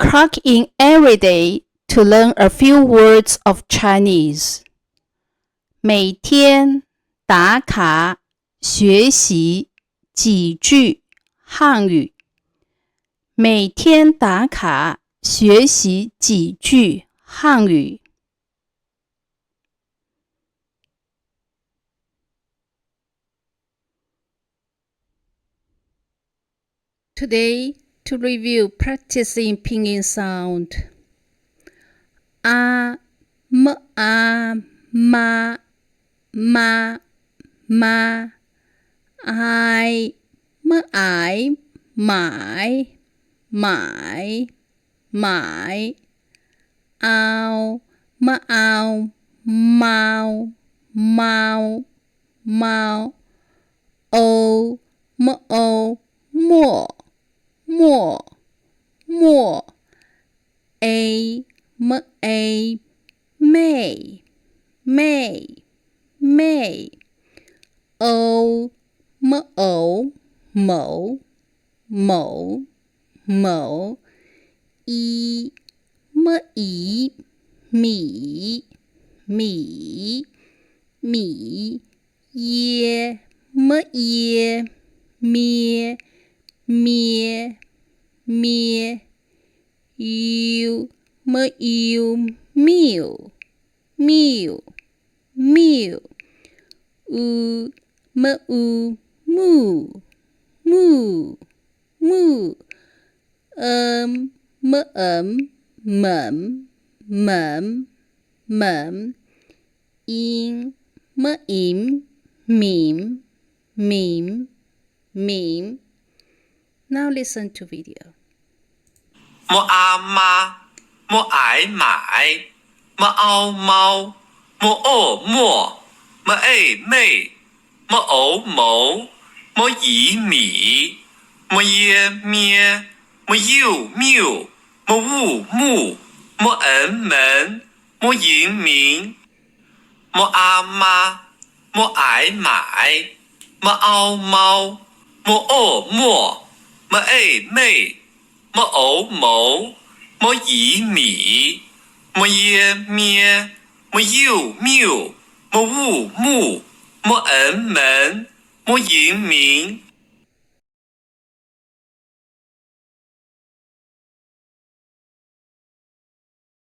clock in every day to learn a few words of Chinese. 每天打卡学习几句汉语。每天打卡学习几句汉语。Today, to review practicing pinyin sound. A, m, a, ma, ma, ma. I, m, I, my, my, my. Ao, m, ao, mau, mau, mau. O, m, o, more, more, more. A, m, a, may, may, may. O, m, o, mo, mo, mo. E, m, e, me, me, me. Ye, m, ye, mie, mie, mie. U, m, u, meal, meal, meal. U, m, u, moo, moo, moo. M, mum, mum, mum. In, im, meme, meme, meme. Now listen to video. M, a, ma, m, I, my, m, ao, mau, m, o, mo, m, a, may, m, o, mo, m, yi, mi, m, ye, mie, m, u, mew, m, wu, mu, m, en, men, m, yin, min. M, a, ma, m, I, my, m, ao, mau, m, o, mo, m, a, may, m, o, mo, m, yi, mi, m, ye, mie, m, u, mew, m, wu, mu, m, en, men, m, yin, min.